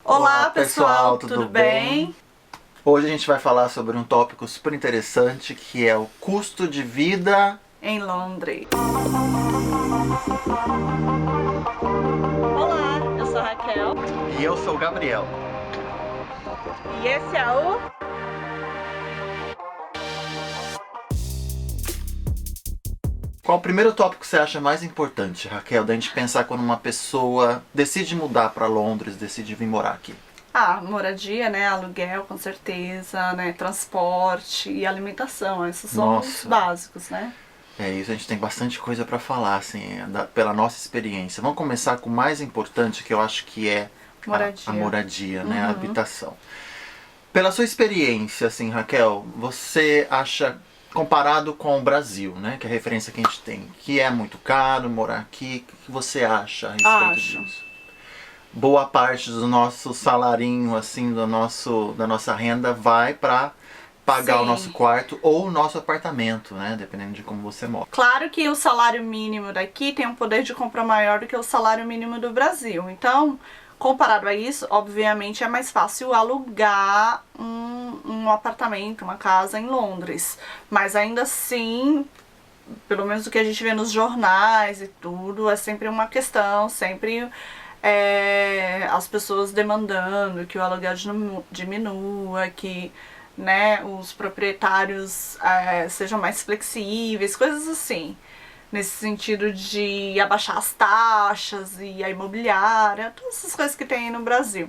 Olá pessoal, tudo bem? Hoje a gente vai falar sobre um tópico super interessante que é o custo de vida Em Londres. Olá, eu sou a Raquel e eu sou o Gabriel. e esse é o... Qual o primeiro tópico que você acha mais importante, Raquel, da gente pensar quando uma pessoa decide mudar para Londres, decide vir morar aqui? Moradia, né? Aluguel, com certeza, né? Transporte e alimentação. Esses são os Nossa. básicos, né? É isso, a gente tem bastante coisa para falar, assim, pela nossa experiência. Vamos começar com o mais importante, que eu acho que é a moradia, né? A habitação. Pela sua experiência, assim, Raquel, você acha, comparado com o Brasil, né? Que é a referência que a gente tem, que é muito caro morar aqui, o que você acha a respeito Acho. disso? Boa parte do nosso salarinho, assim, da nossa renda vai para pagar o Sim. nosso quarto ou o nosso apartamento, né? Dependendo de como você mora. Claro que o salário mínimo daqui tem um poder de compra maior do que o salário mínimo do Brasil. Então, comparado a isso, obviamente é mais fácil alugar um apartamento, uma casa em Londres. Mas ainda assim, pelo menos o que a gente vê nos jornais e tudo, é sempre uma questão, sempre as pessoas demandando que o aluguel diminua, que, né, os proprietários sejam mais flexíveis, coisas assim. Nesse sentido de abaixar as taxas e a imobiliária, todas essas coisas que tem aí no Brasil.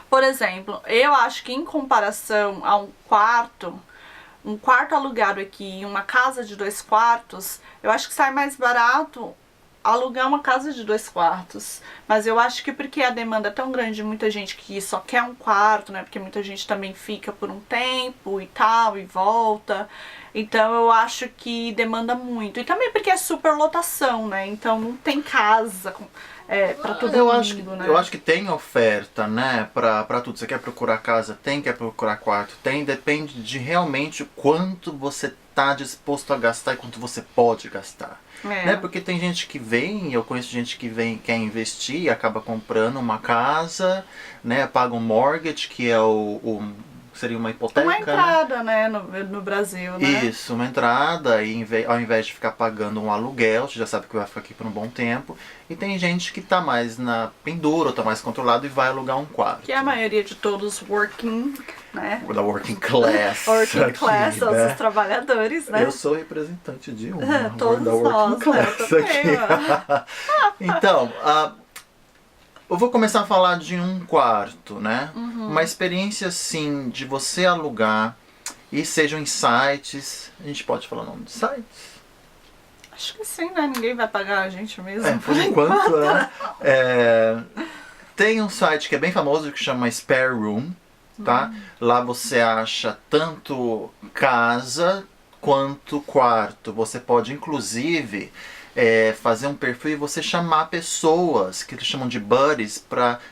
Por exemplo, eu acho que em comparação a um quarto alugado aqui em uma casa de 2 quartos, eu acho que sai mais barato alugar uma casa de 2 quartos. Mas eu acho que porque a demanda é tão grande de muita gente que só quer um quarto, né? Porque muita gente também fica por um tempo e tal, e volta. Então eu acho que demanda muito. E também porque é superlotação, né? Então não tem casa pra todo mundo, né? Eu acho que tem oferta, né, pra tudo. Você quer procurar casa, tem, quer procurar quarto, tem. Depende de realmente o quanto você tá disposto a gastar e quanto você pode gastar. Né? Porque tem gente que vem, eu conheço gente que vem, quer investir e acaba comprando uma casa, né, paga um mortgage, que é seria uma hipoteca. Uma entrada, né, no Brasil, né? Isso, uma entrada, e ao invés de ficar pagando um aluguel, você já sabe que vai ficar aqui por um bom tempo. E tem gente que tá mais na pendura, ou tá mais controlado e vai alugar um quarto. Que é a maioria de todos working, né? Da working class. Working aqui, class, são né? os trabalhadores, né? Eu sou representante de Todos da working nós, class eu também, aqui. Então, eu vou começar a falar de um quarto, né? Uma experiência, assim, de você alugar, e sejam em sites, a gente pode falar o nome de sites? Acho que sim, né? Ninguém vai pagar a gente mesmo. Por enquanto, né? Tem um site que é bem famoso que chama Spare Room, tá? Lá você acha tanto casa quanto quarto. Você pode, inclusive, fazer um perfil e você chamar pessoas que eles chamam de buddies,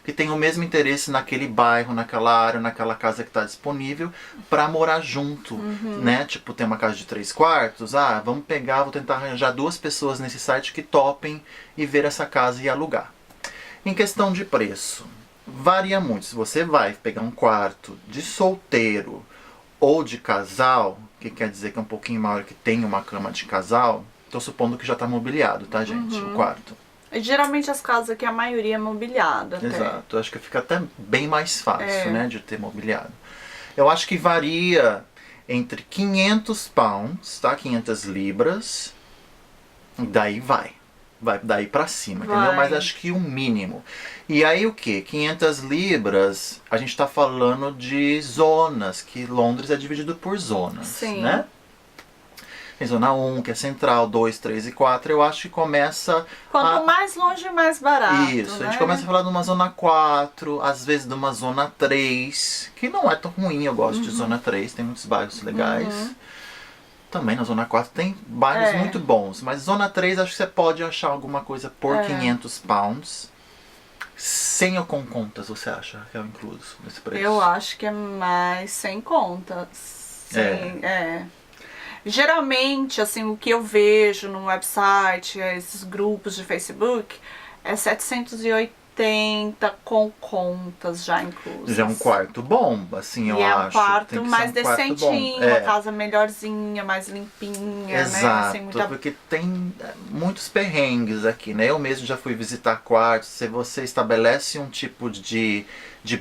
que tem o mesmo interesse naquele bairro, naquela área, naquela casa que está disponível, para morar junto, né? Tipo, tem uma casa de 3 quartos, vamos pegar, vou tentar arranjar 2 pessoas nesse site que topem e ver essa casa e alugar. Em questão de preço, varia muito. Se você vai pegar um quarto de solteiro ou de casal, que quer dizer que é um pouquinho maior, que tem uma cama de casal, tô supondo que já tá mobiliado, tá, gente? O quarto. E geralmente as casas aqui, a maioria é mobiliada. Exato. Acho que fica até bem mais fácil, né, de ter mobiliado. Eu acho que varia entre 500 pounds, tá? 500 libras. E daí vai daí pra cima, entendeu? Mas acho que o mínimo. E aí o que? 500 libras, a gente tá falando de zonas, que Londres é dividido por zonas, né? Tem zona 1, que é central, 2, 3 e 4, eu acho que começa... Quanto mais longe, mais barato, Isso, né? A gente começa a falar de uma zona 4, às vezes de uma zona 3, que não é tão ruim, eu gosto de zona 3, tem muitos bairros legais. Também na zona 4 tem bairros muito bons, mas zona 3 acho que você pode achar alguma coisa por 500 pounds. Sem ou com contas, você acha que é incluso nesse preço? Eu acho que é mais sem contas. Sim, Geralmente, assim, o que eu vejo no website, esses grupos de Facebook, é 780 1.870 com contas já inclusas. Já é um quarto bom, assim, eu e é acho. um quarto Tem que mais ser um quarto bom. decentinho, uma casa melhorzinha, mais limpinha, Exato, né? Sem muita... porque tem muitos perrengues aqui, né? Eu mesmo já fui visitar quartos. Se você estabelece um tipo de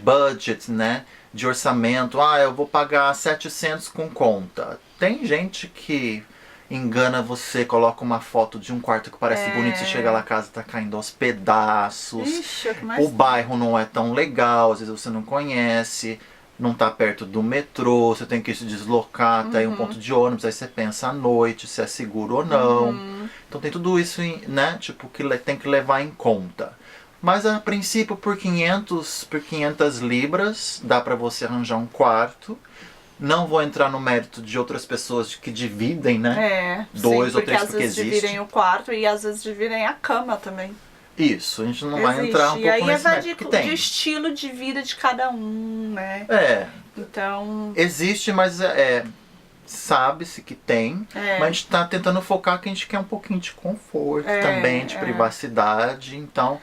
budget, né? De orçamento, eu vou pagar 700 com conta. Tem gente que engana você, coloca uma foto de um quarto que parece bonito, você chega lá, a casa tá caindo aos pedaços. Ixi, o que mais O bairro não é tão legal, às vezes você não conhece, não tá perto do metrô, você tem que se deslocar até um ponto de ônibus, aí você pensa à noite se é seguro ou não. Então tem tudo isso, né, tipo, que tem que levar em conta. Mas a princípio por 500 libras dá pra você arranjar um quarto. Não vou entrar no mérito de outras pessoas que dividem, né? Dois ou três, porque às vezes existe. dividem o quarto e às vezes dividem a cama também. Isso, a gente não vai entrar um pouco e aí nesse vai mérito que tem. de estilo de vida de cada um, né? Então... Existe, mas sabe-se que tem. Mas a gente tá tentando focar que a gente quer um pouquinho de conforto também, de privacidade. Então...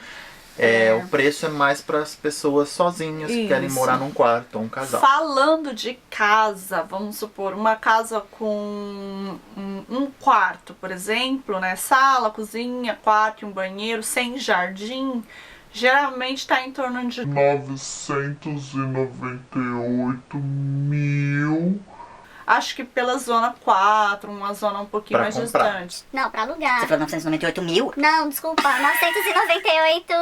o preço é mais para as pessoas sozinhas que querem morar num quarto ou um casal. Falando de casa, vamos supor, uma casa com um quarto, por exemplo, né? Sala, cozinha, quarto e um banheiro, sem jardim, geralmente está em torno de 998 mil. Acho que pela zona 4, uma zona um pouquinho Pra mais comprar. distante. Não, pra alugar. Você falou 998 mil? Não, desculpa, 998.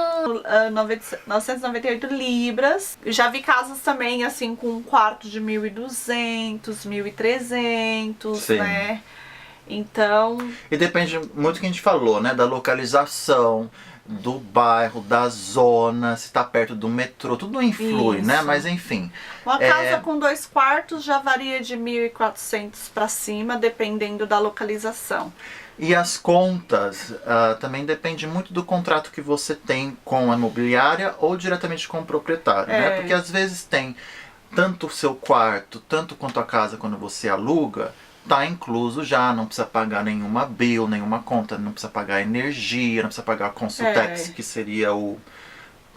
998 libras. Já vi casas também, assim, com um quarto de 1.200, 1.300, Sim. né? Então... E depende muito do que a gente falou, né? Da localização, do bairro, da zona, se tá perto do metrô, tudo influi, né? Isso. Mas enfim. Uma casa com 2 quartos já varia de 1.400 para cima, dependendo da localização. E as contas também depende muito do contrato que você tem com a imobiliária ou diretamente com o proprietário, né? Porque às vezes tem tanto o seu quarto, tanto quanto a casa quando você aluga, tá incluso já, não precisa pagar nenhuma bill, nenhuma conta, não precisa pagar energia, não precisa pagar consultex, que seria um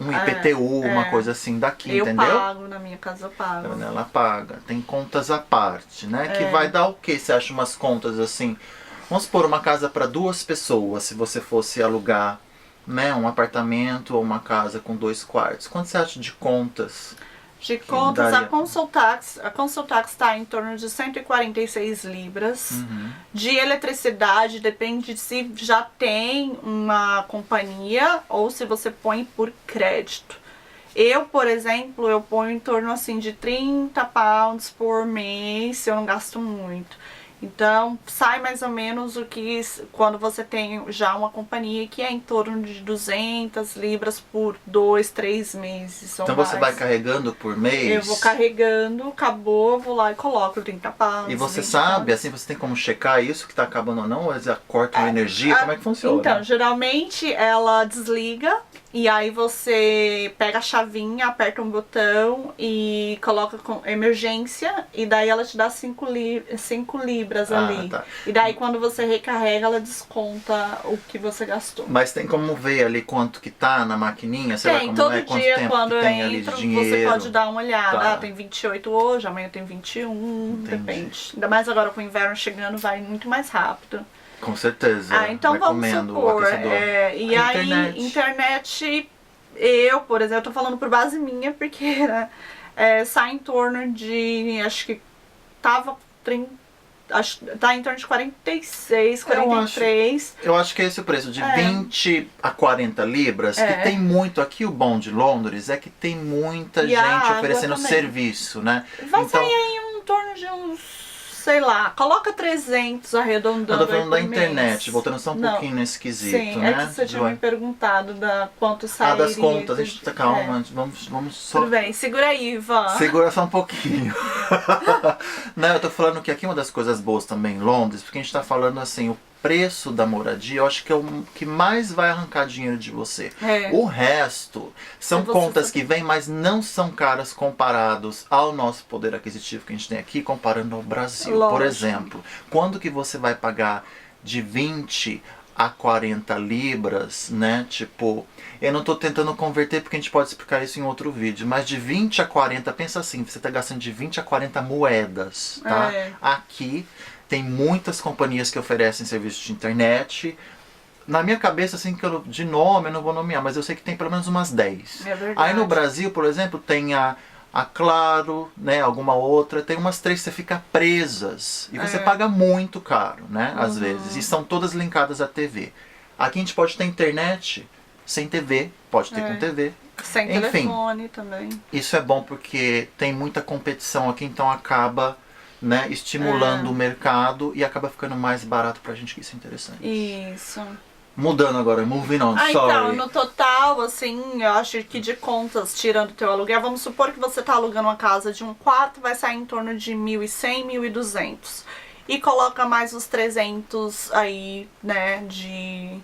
IPTU, uma coisa assim daqui, entendeu? Eu pago, na minha casa eu pago. Ela paga. Tem contas à parte, né? Que vai dar o quê? Você acha umas contas assim? Vamos supor uma casa para 2 pessoas, se você fosse alugar, né, um apartamento ou uma casa com 2 quartos. Quanto você acha de contas? De contas, a Consultax está em torno de 146 libras. De eletricidade, depende de se já tem uma companhia ou se você põe por crédito. Eu, por exemplo, eu ponho em torno assim de 30 pounds por mês, se eu não gasto muito. Então, sai mais ou menos o que quando você tem já uma companhia que é em torno de 200 libras por 2, 3 meses. Então você vai carregando por mês? Eu vou carregando, acabou, eu vou lá e coloco 30 pounds. E você sabe, assim, você tem como checar isso que tá acabando ou não? Ou eles cortam energia? Como é que funciona? Então, geralmente ela desliga e aí você pega a chavinha, aperta um botão e coloca com emergência e daí ela te dá 5 libras ali. Tá. E daí quando você recarrega, ela desconta o que você gastou. Mas tem como ver ali quanto que tá na maquininha? Você vai como todo quanto dia tempo quando que eu tem ali de entro, dinheiro? você pode dar uma olhada. Tá. Tem 28 hoje, amanhã tem 21, Entendi. depende. Ainda mais agora com o inverno chegando, vai muito mais rápido. Com certeza. Então vai vamos comendo o supor, aquecedor. e A aí internet, eu, por exemplo, eu tô falando por base minha, porque né, sai em torno de, acho que tava 30, tá em torno de 46, 43. Eu acho que é esse o preço, de 20 a 40 libras, que tem muito, aqui o bom de Londres é que tem muita E a gente água oferecendo também. serviço, né? Vai Então, sair aí em torno de uns, sei lá, coloca 300 arredondando. eu tô falando da aí por internet, mês. voltando só um Não. pouquinho nesse quesito, Sim, né? é que você tinha me perguntado da quanto Ah, sairia. das contas, a gente tá calma, vamos só... Tudo bem, segura aí, Ivan. Segura só um pouquinho. Não, eu tô falando que aqui uma das coisas boas também em Londres, porque a gente tá falando assim, o preço da moradia, eu acho que é o que mais vai arrancar dinheiro de você. O resto são Se você contas for- que vêm, mas não são caras comparados ao nosso poder aquisitivo que a gente tem aqui, comparando ao Brasil. Por Lógico. exemplo, quando que você vai pagar de 20 a 40 libras, né? Tipo, eu não tô tentando converter porque a gente pode explicar isso em outro vídeo, mas de 20 a 40, pensa assim, você tá gastando de 20 a 40 moedas, tá? Aqui tem muitas companhias que oferecem serviço de internet. Na minha cabeça, assim, que de nome eu não vou nomear, mas eu sei que tem pelo menos umas 10. É verdade. Aí no Brasil, por exemplo, tem a Claro, né, alguma outra, tem umas 3 que você fica presas e você paga muito caro, né, às vezes, e são todas linkadas à TV. Aqui a gente pode ter internet sem TV, pode ter com TV. Sem Enfim, telefone também. Isso é bom porque tem muita competição aqui, então acaba, né, estimulando o mercado e acaba ficando mais barato pra gente, que isso é interessante. Isso. Mudando agora, moving on, Então, sorry. no total, assim, eu acho que de contas, tirando o teu aluguel, vamos supor que você tá alugando uma casa de um quarto, vai sair em torno de 1.100, 1.200. E coloca mais os 300 aí, né, de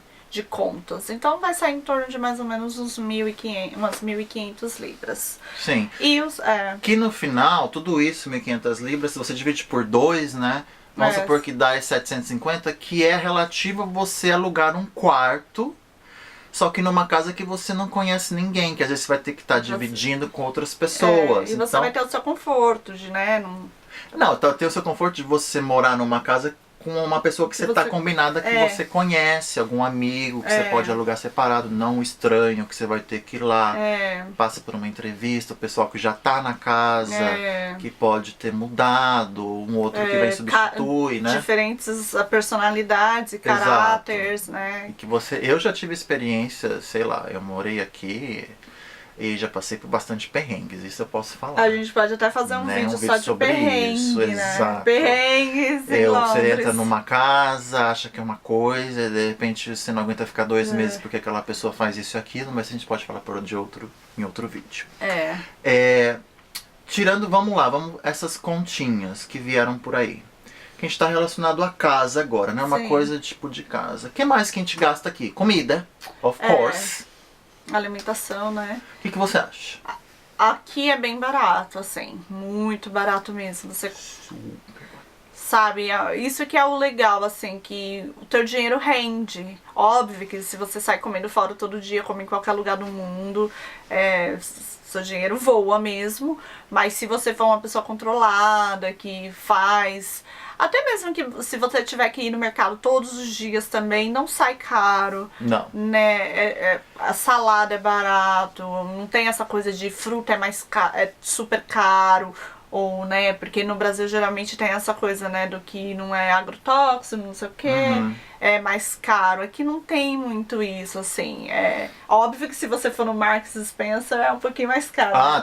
contas. Então vai sair em torno de mais ou menos uns 1.500, umas 1.500 libras. Sim. E os... Que no final, tudo isso, 1.500 libras, se você divide por 2, né? Vamos supor que dá 750, que é relativo a você alugar um quarto, só que numa casa que você não conhece ninguém, que às vezes você vai ter que estar dividindo com outras pessoas. E você então, vai ter o seu conforto de, né? Não, ter o seu conforto de você morar numa casa com uma pessoa que você tá combinada, que você conhece, algum amigo que você pode alugar separado, não um estranho que você vai ter que ir lá, passa por uma entrevista, o pessoal que já tá na casa, que pode ter mudado, um outro que vem substitui, né? Diferentes personalidades e caráteres, né? E que eu já tive experiência, sei lá, eu morei aqui e já passei por bastante perrengues, isso eu posso falar. A gente pode até fazer um vídeo só de perrengue, né? Exato. Perrengues em Londres. Você entra numa casa, acha que é uma coisa, e de repente você não aguenta ficar 2 meses porque aquela pessoa faz isso e aquilo, mas a gente pode falar em outro vídeo. Tirando, vamos lá, essas continhas que vieram por aí. Que a gente está relacionado à casa agora, né? Uma coisa tipo de casa. O que mais que a gente gasta aqui? Comida, of course. Alimentação, né? O que você acha? Aqui é bem barato, assim, muito barato mesmo. Você sabe, isso que é o legal, assim, que o teu dinheiro rende. Óbvio que se você sai comendo fora todo dia, come em qualquer lugar do mundo, seu dinheiro voa mesmo. Mas se você for uma pessoa controlada, que faz... Até mesmo que se você tiver que ir no mercado todos os dias também, não sai caro. Não. Né? A salada é barato, não tem essa coisa de fruta é super caro. Ou, né, porque no Brasil geralmente tem essa coisa, né, do que não é agrotóxico, não sei o que, é mais caro. Aqui não tem muito isso, assim. É óbvio que se você for no Marks Spencer é um pouquinho mais caro.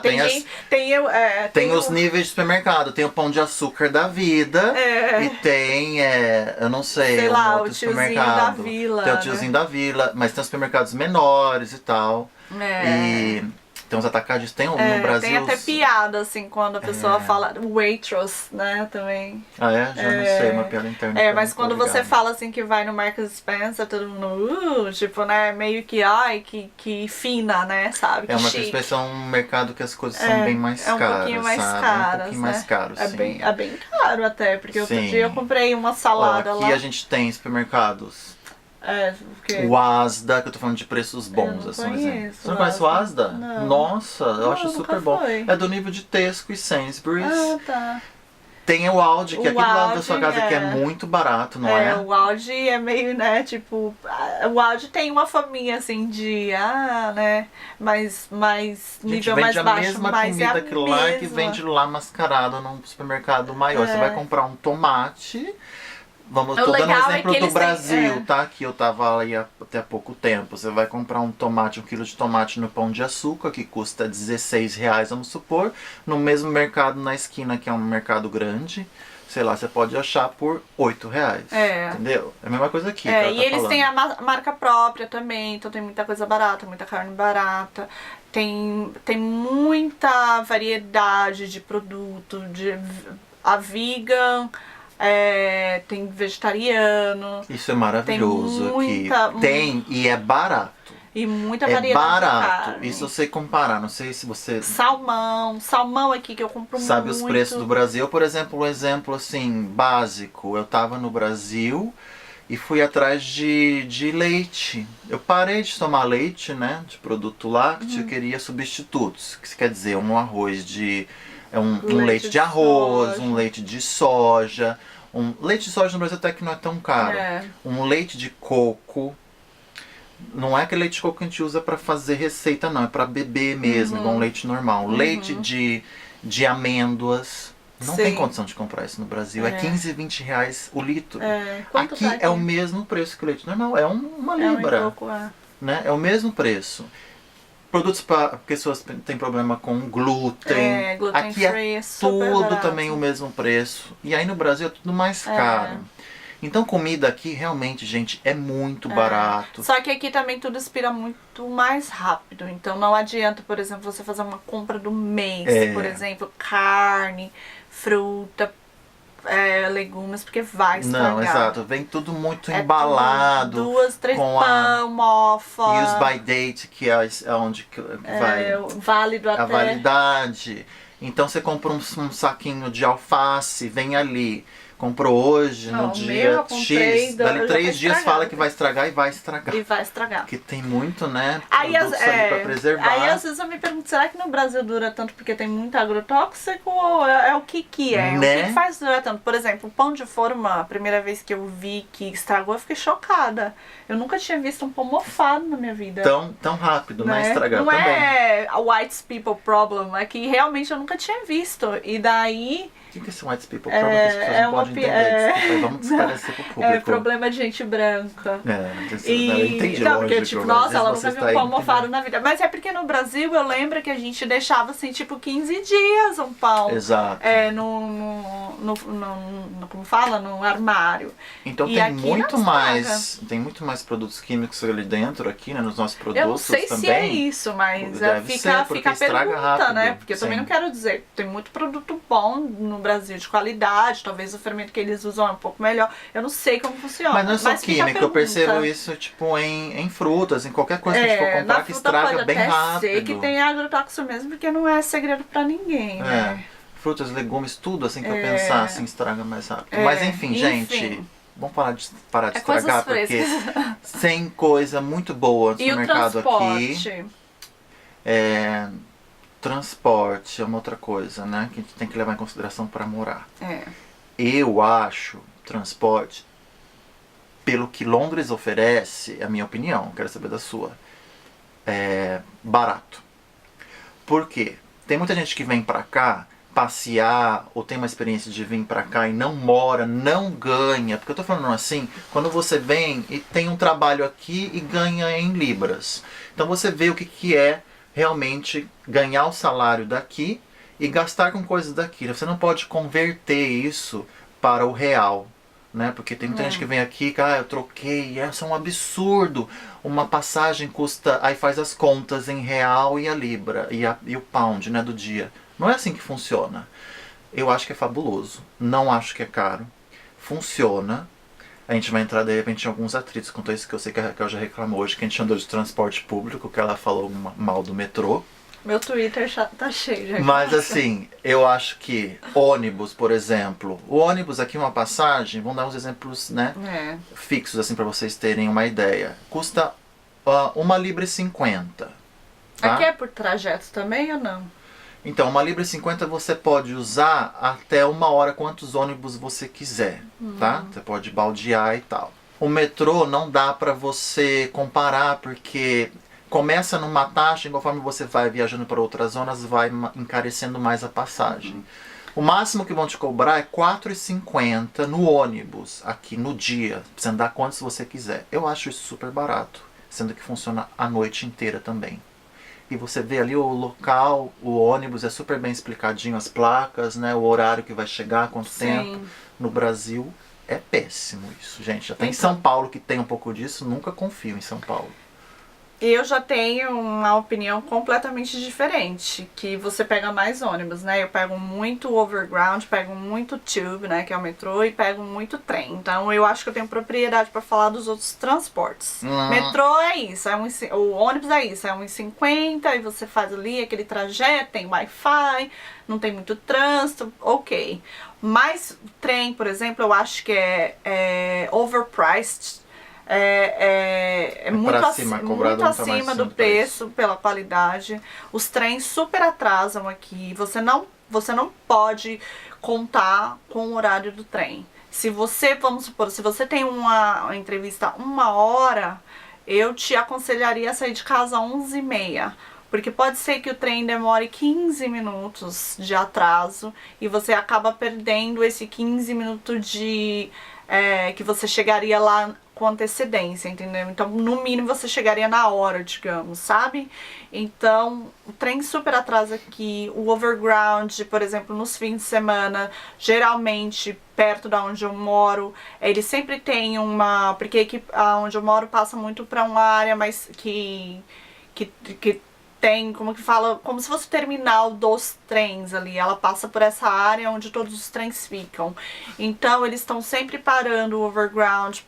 Tem os níveis de supermercado. Tem o Pão de Açúcar da vida e tem, eu não sei lá, outro o tiozinho supermercado. da vila. Tem o tiozinho da vila, mas tem os supermercados menores e tal. E tem uns atacadistas, tem no Brasil... Tem até piada, assim, quando a pessoa fala waitress, né, também. Ah, é? Já não sei, uma piada interna. Mas quando você fala, assim, que vai no Marks Spencer, todo mundo, tipo, né, meio que, ai, que fina, né, sabe? É uma expressão, um mercado que as coisas são bem mais caras, um pouquinho mais caras, um pouquinho mais caro, sim. É bem caro até, porque outro dia eu comprei uma salada lá. Aqui a gente tem supermercados. O Asda, que eu tô falando de preços bons, assim, exemplo. Você não conhece o Asda? Não. Nossa, eu acho super bom. É do nível de Tesco e Sainsbury's. Tem o Aldi, que é aqui do lado da sua casa, que é muito barato, não é? O Aldi é meio, né, tipo... O Aldi tem uma faminha, assim, de... né, mais nível mais baixo, mas é a mesma comida que lá que vende lá mascarado num supermercado maior. Você vai comprar um tomate... Tô dando um exemplo do Brasil, tá? Que eu tava aí até há pouco tempo. Você vai comprar um quilo de tomate no Pão de Açúcar, que custa R$16, vamos supor. No mesmo mercado na esquina, que é um mercado grande, sei lá, você pode achar por R$8. Entendeu? É a mesma coisa aqui. E eles têm a marca própria também, então tem muita coisa barata, muita carne barata. Tem muita variedade de produto, a vegan... tem vegetariano. Isso é maravilhoso. Tem e é barato. E muita variedade. É barato. De carne. E se você comparar, não sei se você... Salmão aqui que eu compro muito. Sabe os preços do Brasil? Por exemplo, um exemplo assim, básico. Eu tava no Brasil e fui atrás de leite. Eu parei de tomar leite, né, de produto lácteo, eu queria substitutos. Que quer dizer, um arroz de... um leite de arroz, um leite de soja. Leite de soja no Brasil até que não é tão caro. Um leite de coco. Não é aquele leite de coco que a gente usa pra fazer receita, não. É pra beber mesmo, igual um leite normal. Leite de amêndoas. Não tem condição de comprar isso no Brasil. É 15, 20 reais o litro. Quanto aqui tá é o mesmo preço que o leite normal. É uma libra. Um pouco, né? É o mesmo preço. Produtos para pessoas que têm problema com glúten. Gluten aqui free, é super tudo barato. também o mesmo preço. E aí no Brasil é tudo mais caro. Então comida aqui realmente, gente, é muito barato. Só que aqui também tudo expira muito mais rápido. Então não adianta, por exemplo, você fazer uma compra do mês. Por exemplo, carne, fruta, legumes, porque vai estragar. Não, exato. Vem tudo muito embalado. Tudo 2, 3 pão, mofa. Use by date, que é onde que vai. Válido até. A validade. Então você compra um saquinho de alface, vem ali. Comprou hoje, no dia X, dali 3 dias fala que vai estragar e vai estragar. E vai estragar. Porque tem muito, né, aí, produtos ali pra preservar. Aí às vezes eu me pergunto, será que no Brasil dura tanto porque tem muito agrotóxico ou é o que é? Né? O que faz durar tanto? Por exemplo, o pão de forma, a primeira vez que eu vi que estragou, eu fiquei chocada. Eu nunca tinha visto um pão mofado na minha vida. Tão rápido, né? Estragar não também. Não é a white people problem, é que realmente eu nunca tinha visto. E daí... O que é esse white people problem que as pessoas não podem entender? Desculpa, vamos esclarecer pro público. É problema de gente branca. Eu entendi, não, porque lógico, tipo, nossa, ela você nunca viu um pão mofado na vida. Mas é porque no Brasil eu lembro que a gente deixava assim, tipo, 15 dias um pão. Exato. Como fala? No armário. Então tem muito mais produtos químicos ali dentro, aqui, né, nos nossos produtos. Eu não sei também. se é isso, mas fica a pergunta, rápido, né? Porque eu também não quero dizer, tem muito produto bom no Brasil de qualidade, talvez o fermento que eles usam é um pouco melhor. Eu não sei como funciona. Mas não é só químico, eu percebo isso tipo em frutas, em qualquer coisa que a gente for comprar que estraga bem rápido. Sei que tem agrotóxico mesmo, porque não é segredo pra ninguém, né? Frutas, legumes, tudo assim que eu pensar, assim, estraga mais rápido. Mas enfim, gente, vamos parar de estragar, porque tem coisa muito boa no supermercado aqui. Transporte é uma outra coisa, né? Que a gente tem que levar em consideração para morar. Eu acho transporte, pelo que Londres oferece, é a minha opinião, quero saber da sua, barato. Por quê? Tem muita gente que vem pra cá passear ou tem uma experiência de vir pra cá e não mora, não ganha. Porque eu tô falando assim, quando você vem e tem um trabalho aqui e ganha em libras. Então você vê o que é realmente ganhar o salário daqui e gastar com coisas daqui. Você não pode converter isso para o real, né? Porque tem muita gente que vem aqui, eu troquei, isso é um absurdo. Uma passagem custa, aí faz as contas em real e a libra e o pound, né, do dia. Não é assim que funciona. Eu acho que é fabuloso. Não acho que é caro. Funciona. A gente vai entrar, de repente, em alguns atritos quanto a isso, que eu sei que a Raquel já reclamou hoje, que a gente andou de transporte público, que ela falou mal do metrô. Meu Twitter tá cheio de Mas assim, eu acho que ônibus, por exemplo, o ônibus aqui, uma passagem, vamos dar uns exemplos, né, fixos, assim, para vocês terem uma ideia. Custa 1,50 libra. Tá? Aqui é por trajeto também ou não? Então, 1,50 libra você pode usar até 1 hora quantos ônibus você quiser, tá? Você pode baldear e tal. O metrô não dá pra você comparar, porque começa numa taxa e conforme você vai viajando para outras zonas, vai encarecendo mais a passagem. O máximo que vão te cobrar é 4,50 no ônibus, aqui no dia. Você andar quantos você quiser. Eu acho isso super barato, sendo que funciona a noite inteira também. E você vê ali o local, o ônibus é super bem explicadinho, as placas, né, o horário que vai chegar, quanto tempo. No Brasil é péssimo isso, gente. Até em São Paulo, que tem um pouco disso, nunca confio em São Paulo. Eu já tenho uma opinião completamente diferente, que você pega mais ônibus, né? Eu pego muito overground, pego muito tube, né, que é o metrô, e pego muito trem. Então eu acho que eu tenho propriedade para falar dos outros transportes. Metrô é isso, o ônibus é isso, é 1,50 e você faz ali aquele trajeto, tem Wi-Fi, não tem muito trânsito, ok. Mas trem, por exemplo, eu acho que é overpriced. Muito acima do preço pela qualidade. Os trens super atrasam aqui. Você não pode contar com o horário do trem. Se você, vamos supor, se você tem uma entrevista 1 hora, eu te aconselharia a sair de casa às 11h30. Porque pode ser que o trem demore 15 minutos de atraso e você acaba perdendo esse 15 minutos que você chegaria lá com antecedência, entendeu? Então, no mínimo, você chegaria na hora, digamos, sabe? Então, o trem super atrasa aqui, o overground, por exemplo, nos fins de semana, geralmente, perto da onde eu moro, ele sempre tem porque aqui onde eu moro passa muito para uma área mais que tem, como que fala, como se fosse o terminal dos trens ali. Ela passa por essa área onde todos os trens ficam. Então eles estão sempre parando o overground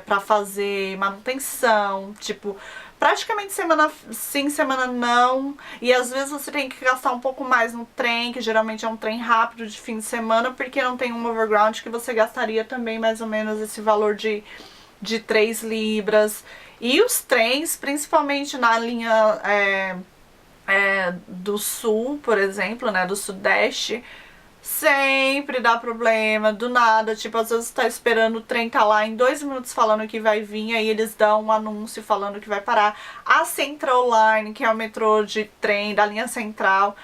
para fazer manutenção, tipo, praticamente semana sim, semana não. E às vezes você tem que gastar um pouco mais no trem, que geralmente é um trem rápido de fim de semana, porque não tem um overground que você gastaria também mais ou menos esse valor de 3 libras. E os trens, principalmente na linha do sul, por exemplo, né, do sudeste, sempre dá problema, do nada, tipo, às vezes tá esperando o trem, tá lá em 2 minutos falando que vai vir, aí eles dão um anúncio falando que vai parar. A Central Line, que é o metrô de trem da linha central,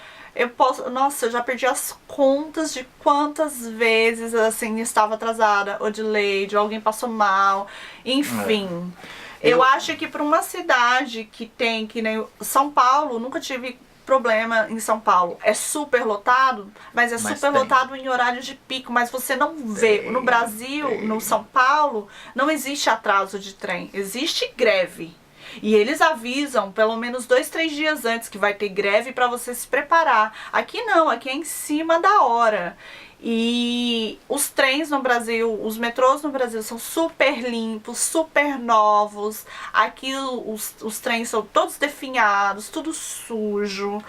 nossa, eu já perdi as contas de quantas vezes, assim, estava atrasada, ou delayed, ou alguém passou mal, enfim. Eu acho que para uma cidade que tem, que nem São Paulo, nunca tive problema em São Paulo. É super lotado, mas super lotado em horário de pico, mas você não vê. No Brasil, no São Paulo, não existe atraso de trem, existe greve. E eles avisam pelo menos 2, 3 dias antes que vai ter greve para você se preparar. Aqui não, aqui é em cima da hora. E os trens no Brasil, os metrôs no Brasil são super limpos, super novos. Aqui os trens são todos definhados, tudo sujo.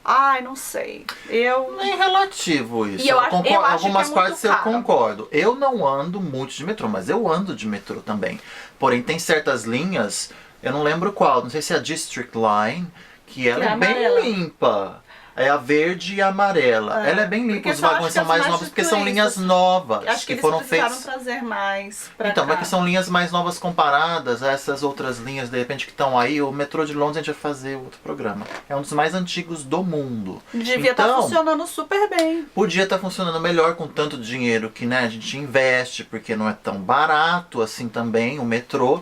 Ai, não sei. É relativo isso. E eu acho algumas que é partes eu concordo. Eu não ando muito de metrô, mas eu ando de metrô também. Porém, tem certas linhas, eu não lembro qual, não sei se é a District Line, que ela é bem limpa. É a verde e a amarela. Ela é bem limpa, os vagões são mais novos, porque são linhas novas. Acho que eles foram precisaram feitas. trazer mais pra Então, cá. mas que são linhas mais novas comparadas a essas outras linhas, de repente, que estão aí. O metrô de Londres, a gente vai fazer outro programa. É um dos mais antigos do mundo. Devia estar funcionando super bem. Podia estar funcionando melhor com tanto dinheiro que, né, a gente investe, porque não é tão barato assim também o metrô.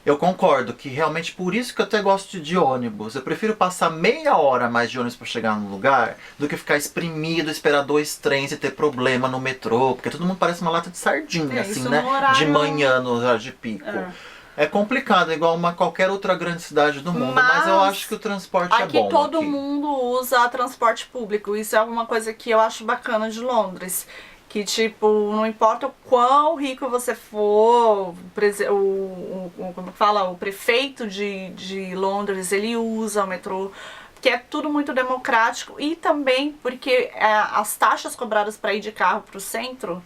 Eu concordo que realmente por isso que eu até gosto de ônibus. Eu prefiro passar meia hora mais de ônibus para chegar no lugar do que ficar espremido, esperar 2 trens e ter problema no metrô. Porque todo mundo parece uma lata de sardinha, assim, né? De manhã no horário de pico. É complicado, igual qualquer outra grande cidade do mundo, mas eu acho que o transporte é bom. Aqui todo mundo usa transporte público. Isso é uma coisa que eu acho bacana de Londres. Que, tipo, não importa o quão rico você for, como fala, o prefeito de Londres, ele usa o metrô, que é tudo muito democrático. E também porque as taxas cobradas para ir de carro para o centro,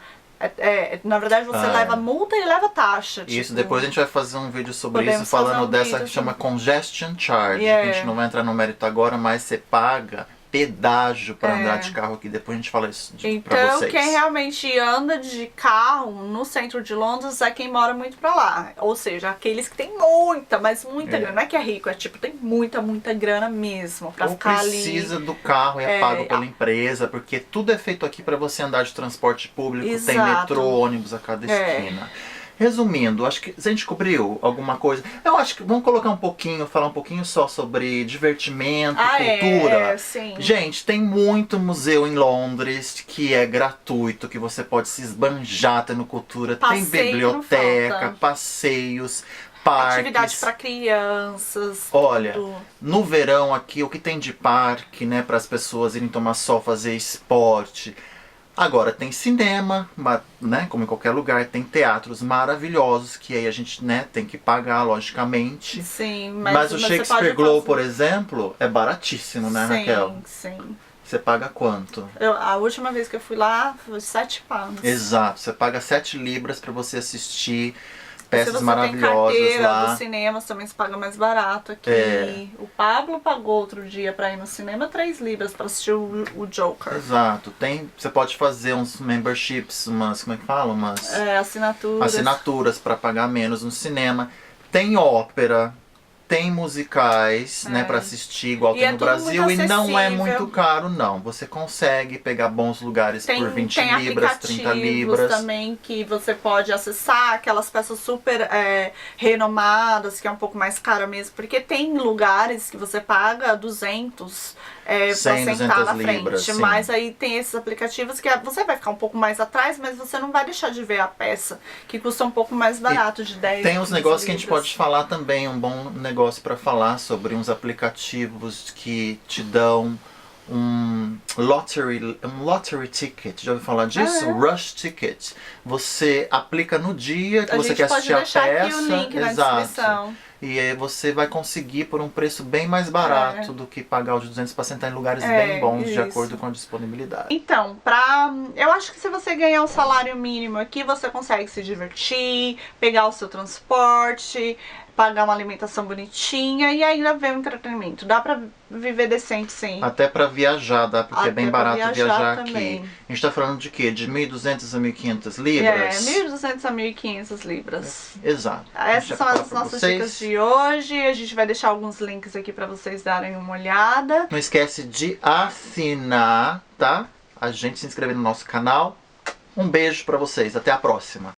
na verdade você leva multa e leva taxa. Isso, tipo, depois a gente vai fazer um vídeo sobre isso, falando dessa que chama Congestion Charge. Que a gente não vai entrar no mérito agora, mas você paga pedágio para andar de carro aqui. Depois a gente fala isso pra vocês. Então, quem realmente anda de carro no centro de Londres é quem mora muito pra lá. Ou seja, aqueles que tem muita, mas muita grana. Não é que é rico, é tipo, tem muita grana mesmo pra ficar ali. Precisa do carro e é pago pela empresa, porque tudo é feito aqui pra você andar de transporte público. Exato. Tem metrô, ônibus a cada esquina. Resumindo, acho que a gente cobriu alguma coisa. Eu acho que vamos colocar falar um pouquinho só sobre divertimento, cultura. Sim. Gente, tem muito museu em Londres que é gratuito, que você pode se esbanjar tendo cultura. Tem biblioteca, passeios. parques. Atividade para crianças. Olha, tudo. no verão aqui, o que tem de parque, né, para as pessoas irem tomar sol, fazer esporte. Agora tem cinema, né, como em qualquer lugar, tem teatros maravilhosos que aí a gente, né, tem que pagar, logicamente. Sim, Mas o você Shakespeare pode Globe, fazer. por exemplo, é baratíssimo, né, Sim, Raquel? sim. Você paga quanto? A última vez que eu fui lá foi 7 pounds. Exato, você paga 7 libras para você assistir peças Se você maravilhosas tem carteira lá. do cinema, também se paga mais barato aqui. É. O Pablo pagou outro dia pra ir no cinema 3 libras pra assistir o Joker. Exato, você pode fazer uns memberships, umas, como é que fala? Umas assinaturas para pagar menos no cinema. Tem ópera, tem musicais, né, para assistir igual E tem é no tudo Brasil muito e não é acessível. muito caro não. Você consegue pegar bons lugares por 20 tem libras, 30 aplicativos libras. também que você pode acessar, aquelas peças super renomadas, que é um pouco mais cara mesmo, porque tem lugares que você paga 200 pra 100, sentar 200 na frente. libras, sim. Mas aí tem esses aplicativos que você vai ficar um pouco mais atrás, mas você não vai deixar de ver a peça, que custa um pouco mais barato, de 10 Tem uns 15 negócios que a gente libras. pode falar também, um bom negócio para falar sobre uns aplicativos que te dão um lottery ticket. Já ouviu falar disso? Rush ticket. Você aplica no dia que você quer assistir a peça. A gente pode deixar aqui o link na descrição. E aí você vai conseguir por um preço bem mais barato do que pagar os 200 para sentar em lugares bem bons, de isso. acordo com a disponibilidade. Então, eu acho que se você ganhar um salário mínimo aqui, você consegue se divertir, pegar o seu transporte, pagar uma alimentação bonitinha e ainda ver o entretenimento. Dá pra viver decente, sim. Até para viajar, dá, porque é bem Até pra barato viajar viajar também. aqui. A gente tá falando de quê? De 1.200 a 1.500 libras? 1.200 a 1.500 libras. Exato. Essas são as nossas dicas de hoje. A gente vai deixar alguns links aqui pra vocês darem uma olhada. Não esquece de assinar, tá? A gente se inscrever no nosso canal. Um beijo pra vocês. Até a próxima.